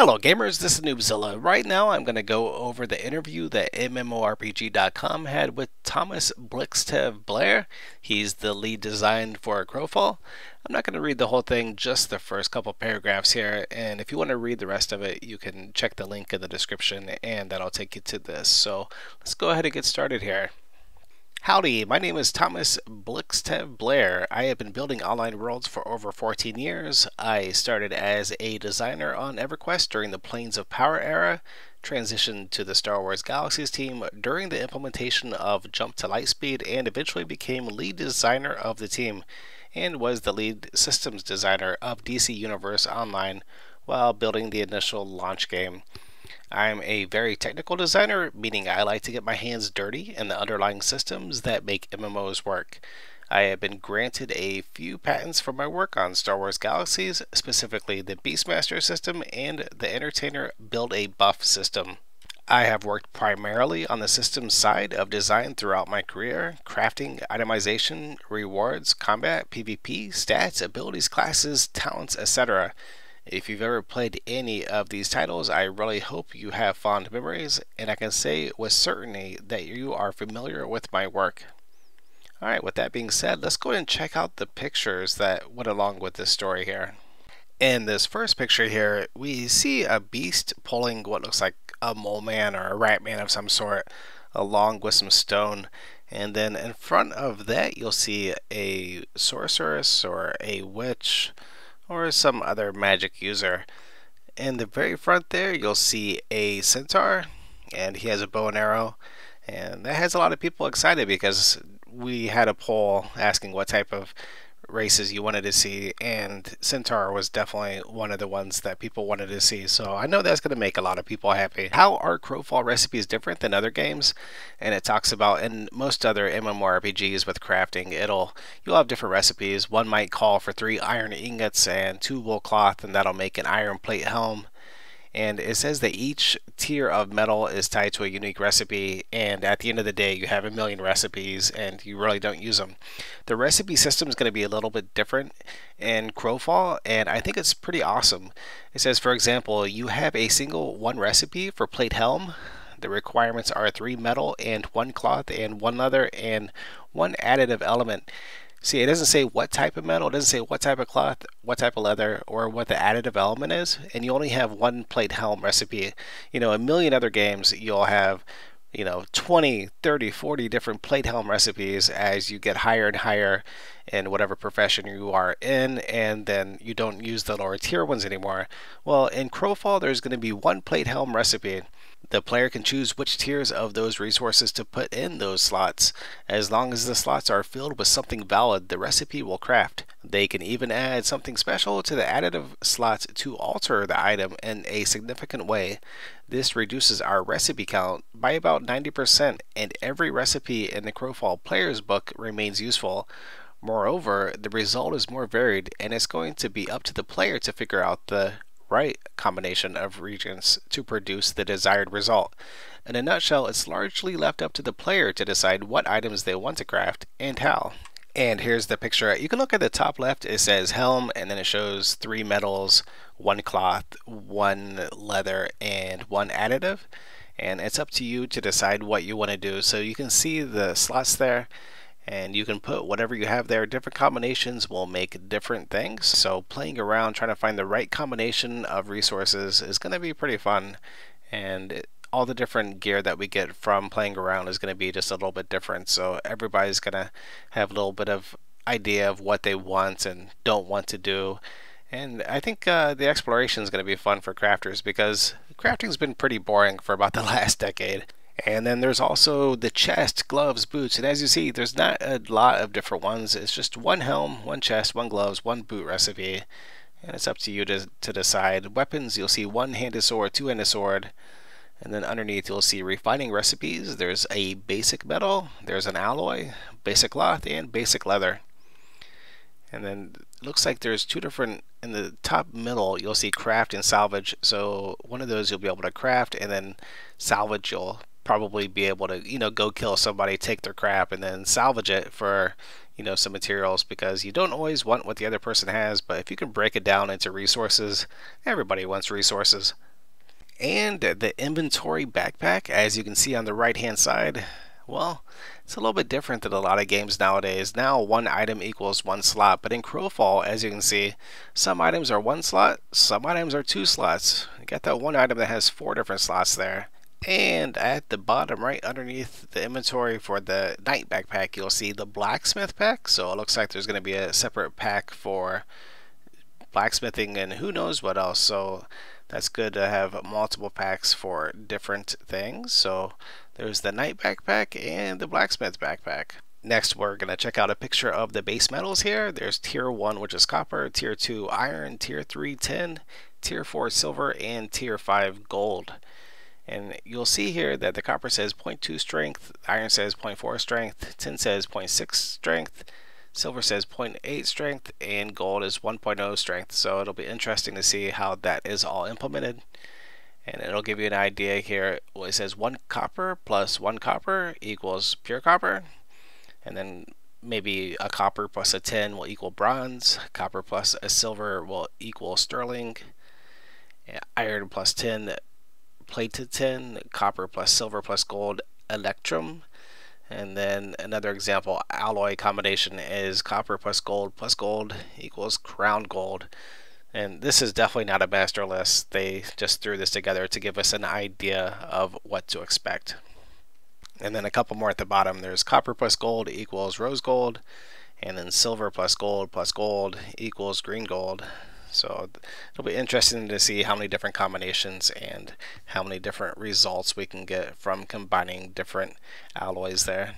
Hello gamers, this is Noobzilla. Right now I'm going to go over the interview that MMORPG.com had with Thomas Blixtev Blair. He's the lead design for Crowfall. I'm not going to read the whole thing, just the first couple paragraphs here, and if you want to read the rest of it, you can check the link in the description and that'll take you to this. So let's go ahead and get started here. Howdy, my name is Thomas Blixtev Blair. I have been building online worlds for over 14 years. I started as a designer on EverQuest during the Planes of Power era, transitioned to the Star Wars Galaxies team during the implementation of Jump to Lightspeed, and eventually became lead designer of the team, and was the lead systems designer of DC Universe Online while building the initial launch game. I'm a very technical designer, meaning I like to get my hands dirty in the underlying systems that make MMOs work. I have been granted a few patents for my work on Star Wars Galaxies, specifically the Beastmaster system and the Entertainer Build a Buff system. I have worked primarily on the systems side of design throughout my career: crafting, itemization, rewards, combat, PvP, stats, abilities, classes, talents, etc. If you've ever played any of these titles, I really hope you have fond memories, and I can say with certainty that you are familiar with my work. Alright, with that being said, let's go ahead and check out the pictures that went along with this story here. In this first picture here, we see a beast pulling what looks like a mole man or a rat man of some sort, along with some stone. And then in front of that, you'll see a sorceress or a witch, or some other magic user. In the very front there, you'll see a centaur, and he has a bow and arrow, and that has a lot of people excited because we had a poll asking what type of races you wanted to see, and centaur was definitely one of the ones that people wanted to see, so I know that's going to make a lot of people happy. How are Crowfall recipes different than other games? And it talks about in most other MMORPGs with crafting, you'll have different recipes. One might call for 3 iron ingots and 2 wool cloth, and that'll make an iron plate helm. And it says that each tier of metal is tied to a unique recipe, and at the end of the day you have a million recipes and you really don't use them. The recipe system is going to be a little bit different in Crowfall, and I think it's pretty awesome. It says, for example, you have a single one recipe for plate helm. The requirements are 3 metal and 1 cloth and 1 leather and 1 additive element. See, it doesn't say what type of metal, it doesn't say what type of cloth, what type of leather, or what the additive element is, and you only have 1 plate helm recipe. You know, a million other games, you'll have, 20, 30, 40 different plate helm recipes as you get higher and higher in whatever profession you are in, and then you don't use the lower tier ones anymore. Well, in Crowfall, there's going to be 1 plate helm recipe. The player can choose which tiers of those resources to put in those slots. As long as the slots are filled with something valid, the recipe will craft. They can even add something special to the additive slots to alter the item in a significant way. This reduces our recipe count by about 90%, and every recipe in the Crowfall player's book remains useful. Moreover, the result is more varied, and it's going to be up to the player to figure out the right combination of reagents to produce the desired result. In a nutshell, it's largely left up to the player to decide what items they want to craft and how. And here's the picture. You can look at the top left, it says helm, and then it shows 3 metals, 1 cloth, 1 leather, and 1 additive. And it's up to you to decide what you want to do. So you can see the slots there, and you can put whatever you have there. Different combinations will make different things, so playing around trying to find the right combination of resources is going to be pretty fun, and all the different gear that we get from playing around is going to be just a little bit different, so everybody's going to have a little bit of idea of what they want and don't want to do. And I think the exploration is going to be fun for crafters, because crafting's been pretty boring for about the last decade. And then there's also the chest, gloves, boots, and as you see, there's not a lot of different ones. It's just 1 helm, 1 chest, 1 gloves, 1 boot recipe, and it's up to you to decide. Weapons, you'll see 1 handed sword, 2-handed sword, and then underneath you'll see refining recipes. There's a basic metal, there's an alloy, basic cloth, and basic leather. And then it looks like there's 2 different, in the top middle you'll see craft and salvage, so one of those you'll be able to craft, and then salvage you'll probably be able to go kill somebody, take their crap, and then salvage it for some materials, because you don't always want what the other person has, but if you can break it down into resources, everybody wants resources. And the inventory backpack, as you can see on the right hand side, well, it's a little bit different than a lot of games nowadays. Now one item equals one slot, but in Crowfall, as you can see, some items are one slot, some items are two slots. You got that one item that has 4 different slots there. And at the bottom right underneath the inventory for the night backpack, you'll see the blacksmith pack. So it looks like there's going to be a separate pack for blacksmithing and who knows what else. So that's good to have multiple packs for different things. So there's the night backpack and the blacksmith backpack. Next, we're going to check out a picture of the base metals here. There's tier 1, which is copper, tier 2 iron, tier 3 tin, tier 4 silver, and tier 5 gold. And you'll see here that the copper says 0.2 strength, iron says 0.4 strength, tin says 0.6 strength, silver says 0.8 strength, and gold is 1.0 strength. So it'll be interesting to see how that is all implemented. And it'll give you an idea here. Well, it says 1 copper plus 1 copper equals pure copper. And then maybe a copper plus a tin will equal bronze. Copper plus a silver will equal sterling. Iron plus tin, plated tin. Copper plus silver plus gold, electrum. And then another example alloy combination is copper plus gold equals crown gold. And this is definitely not a master list. They just threw this together to give us an idea of what to expect. And then a couple more at the bottom. There's copper plus gold equals rose gold, and then silver plus gold equals green gold. So it'll be interesting to see how many different combinations and how many different results we can get from combining different alloys there.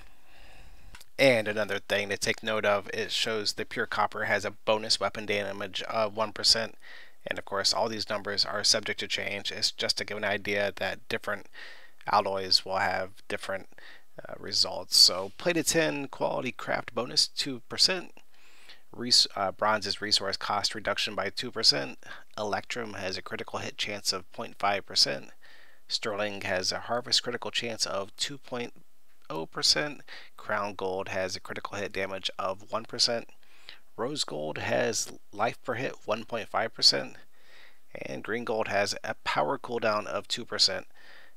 And another thing to take note of, it shows the pure copper has a bonus weapon damage of 1%. And of course, all these numbers are subject to change. It's just to give an idea that different alloys will have different results. So plated tin, quality craft bonus 2%. Bronze's resource cost reduction by 2%. Electrum has a critical hit chance of 0.5%. Sterling has a harvest critical chance of 2.0%. Crown gold has a critical hit damage of 1%. Rose gold has life per hit 1.5%. And green gold has a power cooldown of 2%.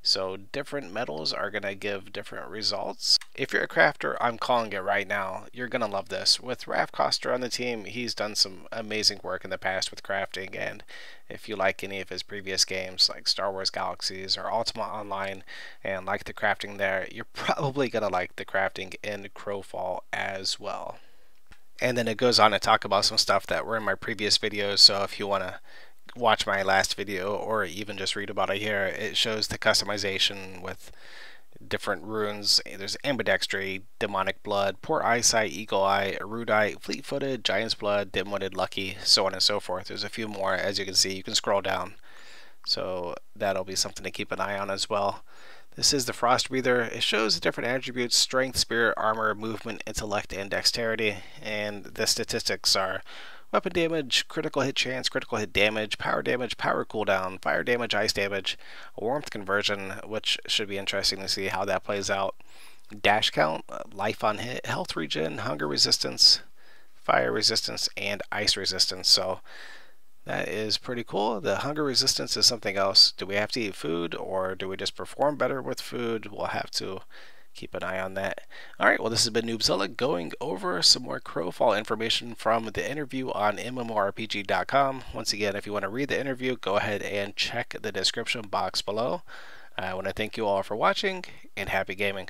So different metals are going to give different results. If you're a crafter, I'm calling it right now. You're going to love this. With Raph Coster on the team, he's done some amazing work in the past with crafting. And if you like any of his previous games like Star Wars Galaxies or Ultima Online and like the crafting there, you're probably going to like the crafting in Crowfall as well. And then it goes on to talk about some stuff that were in my previous videos. So if you want to watch my last video or even just read about it here, it shows the customization with different runes. There's ambidextry, demonic blood, poor eyesight, eagle eye, erudite, fleet-footed, giant's blood, dim-witted, lucky, so on and so forth. There's a few more. As you can see, you can scroll down, so that'll be something to keep an eye on as well. This is the frost breather. It shows the different attributes: strength, spirit, armor, movement, intellect, and dexterity. And the statistics are weapon damage, critical hit chance, critical hit damage, power cooldown, fire damage, ice damage, warmth conversion, which should be interesting to see how that plays out, dash count, life on hit, health regen, hunger resistance, fire resistance, and ice resistance. So that is pretty cool. The hunger resistance is something else. Do we have to eat food, or do we just perform better with food? We'll have to keep an eye on that. Alright, well, this has been Noobzilla going over some more Crowfall information from the interview on MMORPG.com. Once again, if you want to read the interview, go ahead and check the description box below. I want to thank you all for watching, and happy gaming.